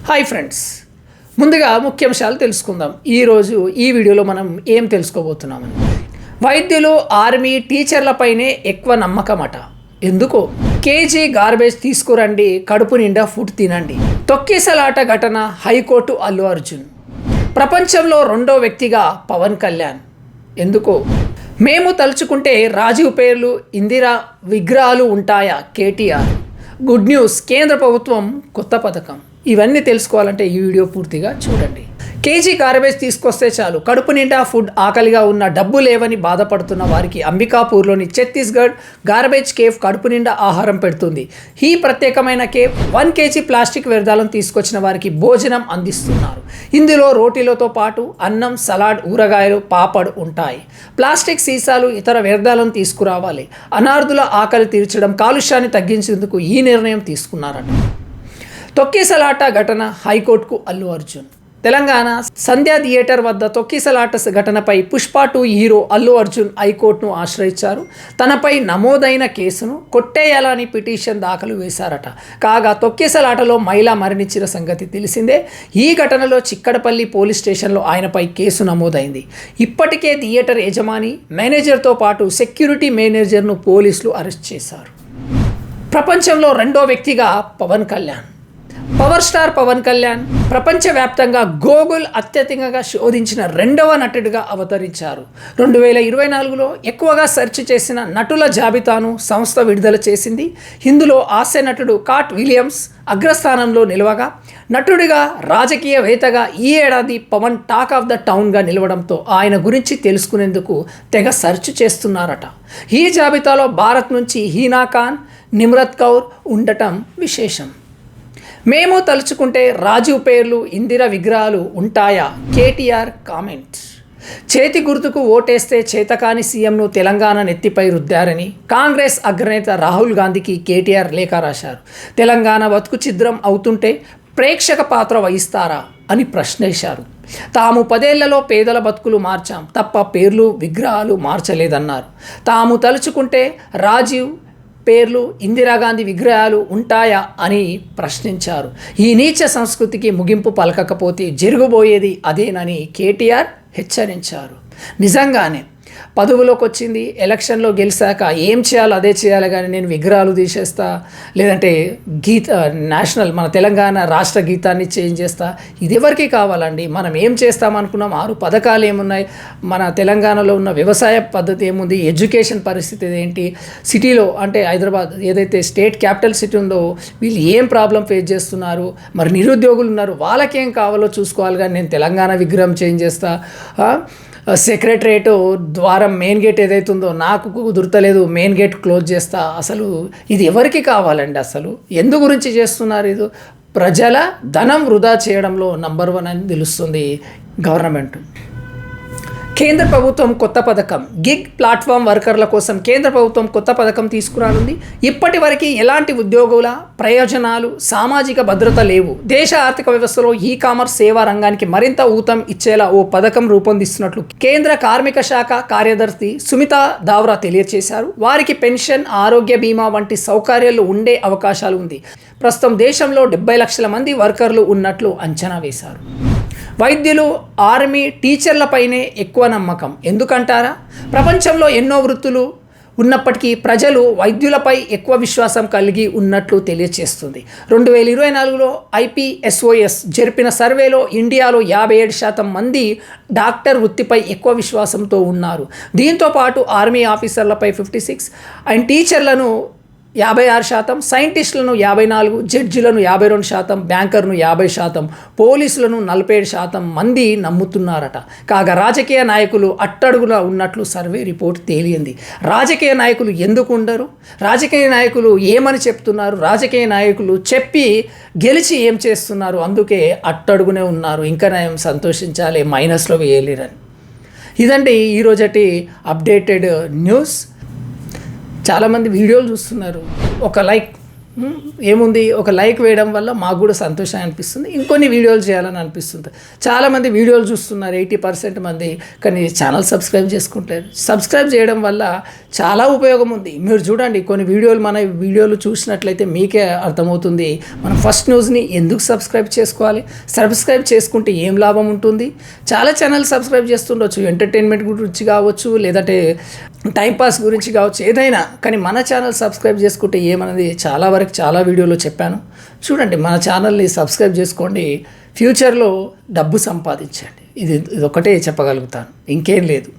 Hi friends, ముందుగా ముఖ్యాంశాలు తెలుసుకుందాం. ఈరోజు ఈ వీడియోలో మనం ఏం తెలుసుకోబోతున్నామని. వైద్యులు, ఆర్మీ, టీచర్లపైనే ఎక్కువ నమ్మకమట. ఎందుకో? కేజీ గార్బేజ్ తీసుకురండి, కడుపు నిండా ఫుడ్ తినండి. తొక్కిసలాట ఘటన, హైకోర్టు అల్లు అర్జున్. ప్రపంచంలో రెండో వ్యక్తిగా పవన్ కళ్యాణ్. ఎందుకో? మేము తలుచుకుంటే రాజీవ్ పేర్లు, ఇందిరా విగ్రహాలు ఉంటాయా? కేటీఆర్. గుడ్ న్యూస్, కేంద్ర ప్రభుత్వం కొత్త పథకం. ఇవన్నీ తెలుసుకోవాలంటే ఈ వీడియో పూర్తిగా చూడండి. కేజీ గార్బేజ్ తీసుకొస్తే చాలు, కడుపు నిండా ఫుడ్, ఆకలిగా ఉన్న డబ్బు లేవని బాధపడుతున్న వారికి అంబికాపూర్లోని ఛత్తీస్గఢ్ గార్బేజ్ కేఫ్ కడుపు నిండా ఆహారం పెడుతుంది. ఈ ప్రత్యేకమైన కేఫ్ 1 కేజీ ప్లాస్టిక్ వ్యర్థాలను తీసుకొచ్చిన వారికి భోజనం అందిస్తున్నారు. ఇందులో రోటీలతో పాటు అన్నం, సలాడ్, ఊరగాయలు, పాపడ్ ఉంటాయి. ప్లాస్టిక్ సీసాలు, ఇతర వ్యర్థాలను తీసుకురావాలి. అనార్థుల ఆకలి తీర్చడం, కాలుష్యాన్ని తగ్గించేందుకు ఈ నిర్ణయం తీసుకున్నారట. తొక్కిసలాట ఘటన, హైకోర్టుకు అల్లు అర్జున్. తెలంగాణ సంధ్యా థియేటర్ వద్ద తొక్కిసలాట ఘటనపై పుష్ప 2 హీరో అల్లు అర్జున్ హైకోర్టును ఆశ్రయించారు. తనపై నమోదైన కేసును కొట్టేయాలని పిటిషన్ దాఖలు చేశారట. కాగా తొక్కిసలాటలో మహిళ మరణించిన సంగతి తెలిసిందే. ఈ ఘటనలో చిక్కడపల్లి పోలీస్ స్టేషన్లో ఆయనపై కేసు నమోదైంది. ఇప్పటికే థియేటర్ యజమాని, మేనేజర్తో పాటు సెక్యూరిటీ మేనేజర్ను పోలీసులు అరెస్ట్ చేశారు. ప్రపంచంలో రెండో వ్యక్తిగా పవన్ కళ్యాణ్. పవర్ స్టార్ పవన్ కళ్యాణ్ ప్రపంచవ్యాప్తంగా గూగుల్ అత్యధికంగా శోధించిన రెండవ నటుడిగా అవతరించారు. 2024లో ఎక్కువగా సెర్చ్ చేసిన నటుల జాబితాను సంస్థ విడుదల చేసింది. ఇందులో హాస్య నటుడు కాట్ విలియమ్స్ అగ్రస్థానంలో నిలవగా, నటుడిగా, రాజకీయవేత్తగా ఈ ఏడాది పవన్ టాక్ ఆఫ్ ద టౌన్గా నిలవడంతో ఆయన గురించి తెలుసుకునేందుకు తెగ సెర్చ్ చేస్తున్నారట. ఈ జాబితాలో భారత్ నుంచి హీనా ఖాన్, నిమ్రత్ కౌర్ ఉండటం విశేషం. మేము తలుచుకుంటే రాజీవ్ పేర్లు, ఇందిరా విగ్రహాలు ఉంటాయా? కేటీఆర్ కామెంట్. చేతి గుర్తుకు ఓటేస్తే చేతకాని సీఎంను తెలంగాణ నెత్తిపై రుద్దారని కాంగ్రెస్ అగ్రనేత రాహుల్ గాంధీకి కేటీఆర్ లేఖ రాశారు. తెలంగాణ బతుకు ఛిద్రం అవుతుంటే ప్రేక్షక పాత్ర వహిస్తారా అని ప్రశ్నించారు. తాము 10 ఏళ్లలో పేదల బతుకులు మార్చాం తప్ప పేర్లు, విగ్రహాలు మార్చలేదన్నారు. తాము తలుచుకుంటే రాజీవ్ పేర్లు, ఇందిరాగాంధీ విగ్రహాలు ఉంటాయా అని ప్రశ్నించారు. ఈ నీచ సంస్కృతికి ముగింపు పలకకపోతే జరగబోయేది అదేనని కేటీఆర్ హెచ్చరించారు. నిజంగానే పదవిలోకి వచ్చింది, ఎలక్షన్లో గెలిచాక ఏం చేయాలో అదే చేయాలి, కానీ నేను విగ్రహాలు తీసేస్తా, లేదంటే నేషనల్ మన తెలంగాణ రాష్ట్ర గీతాన్ని చేంజ్ చేస్తా, ఇది ఎవరికి కావాలండి? మనం ఏం చేస్తామనుకున్నాం? 6 పథకాలు ఏమున్నాయి? మన తెలంగాణలో ఉన్న వ్యవసాయ పద్ధతి ఏముంది? ఎడ్యుకేషన్ పరిస్థితి ఏంటి? సిటీలో అంటే హైదరాబాద్ ఏదైతే స్టేట్ క్యాపిటల్ సిటీ ఉందో వీళ్ళు ఏం ప్రాబ్లం ఫేస్ చేస్తున్నారు? మరి నిరుద్యోగులు ఉన్నారు, వాళ్ళకేం కావాలో చూసుకోవాలి, కానీ నేను తెలంగాణ విగ్రహం చేంజ్ చేస్తా, సెక్రటరేట్ ద్వారం మెయిన్ గేట్ ఏదైతుందో నాకు కుదురతలేదు, మెయిన్ గేట్ క్లోజ్ చేస్తా. అసలు ఇది ఎవరికి కావాలండి? అసలు ఎందు గురించి చేస్తున్నారు? ఇది ప్రజల ధనం వృధా చేయడంలో నంబర్ 1 అని తెలుస్తుంది గవర్నమెంట్. కేంద్ర ప్రభుత్వం కొత్త పథకం. గిగ్ ప్లాట్ఫామ్ వర్కర్ల కోసం కేంద్ర ప్రభుత్వం కొత్త పథకం తీసుకురానుంది. ఇప్పటి వరకు ఎలాంటి ఉద్యోగుల ప్రయోజనాలు, సామాజిక భద్రత లేవు. దేశ ఆర్థిక వ్యవస్థలో ఈ కామర్స్ సేవా రంగానికి మరింత ఊతం ఇచ్చేలా ఓ పథకం రూపొందిస్తున్నట్లు కేంద్ర కార్మిక శాఖ కార్యదర్శి సుమితా దావ్రా తెలియజేశారు. వారికి పెన్షన్, ఆరోగ్య బీమా వంటి సౌకర్యాలు ఉండే అవకాశాలు ఉంది. ప్రస్తుతం దేశంలో 70 లక్షల మంది వర్కర్లు ఉన్నట్లు అంచనా వేశారు. వైద్యులు, ఆర్మీ, టీచర్లపైనే ఎక్కువ నమ్మకం. ఎందుకంటారా? ప్రపంచంలో ఎన్నో వృత్తులు ఉన్నప్పటికీ ప్రజలు వైద్యులపై ఎక్కువ విశ్వాసం కలిగి ఉన్నట్లు తెలియజేస్తుంది. 2024లో IPSOS జరిపిన సర్వేలో ఇండియాలో 57% మంది డాక్టర్ వృత్తిపై ఎక్కువ విశ్వాసంతో ఉన్నారు. దీంతో పాటు ఆర్మీ ఆఫీసర్లపై 56% అండ్ టీచర్లను 56%, సైంటిస్టులను 54%, జడ్జిలను 52%, బ్యాంకర్ను 50%, పోలీసులను 47% మంది నమ్ముతున్నారట. కాగా రాజకీయ నాయకులు అట్టడుగున ఉన్నట్లు సర్వే రిపోర్ట్ తేలింది. రాజకీయ నాయకులు ఎందుకు ఉండరు? రాజకీయ నాయకులు ఏమని చెప్తున్నారు? రాజకీయ నాయకులు చెప్పి గెలిచి ఏం చేస్తున్నారు? అందుకే అట్టడుగునే ఉన్నారు. ఇంకా నేను సంతోషించాలి, మైనస్లో వేయలేరని. ఇదండి ఈరోజటి అప్డేటెడ్ న్యూస్. చాలామంది వీడియోలు చూస్తున్నారు, ఒక లైక్ ఏముంది, ఒక లైక్ వేయడం వల్ల మాకు కూడా సంతోషం అనిపిస్తుంది, ఇంకొన్ని వీడియోలు చేయాలని అనిపిస్తుంది. చాలామంది వీడియోలు చూస్తున్నారు 80% మంది, కానీ ఛానల్ సబ్స్క్రైబ్ చేసుకుంటారు. సబ్స్క్రైబ్ చేయడం వల్ల చాలా ఉపయోగం ఉంది. మీరు చూడండి, కొన్ని మన వీడియోలు చూసినట్లయితే మీకే అర్థమవుతుంది మనం ఫస్ట్ న్యూస్ని ఎందుకు సబ్స్క్రైబ్ చేసుకోవాలి, సబ్స్క్రైబ్ చేసుకుంటే ఏం లాభం ఉంటుంది. చాలా ఛానల్ సబ్స్క్రైబ్ చేస్తుండొచ్చు, ఎంటర్టైన్మెంట్ గురించి కావచ్చు, లేదంటే టైంపాస్ గురించి కావచ్చు, ఏదైనా. కానీ మన ఛానల్ సబ్స్క్రైబ్ చేసుకుంటే ఏమన్నది చాలా వీడియోలో చెప్పాను. చూడండి, మన ఛానల్ని సబ్స్క్రైబ్ చేసుకోండి, ఫ్యూచర్లో డబ్బు సంపాదించండి. ఇది ఒకటే చెప్పగలుగుతాను, ఇంకేం లేదు.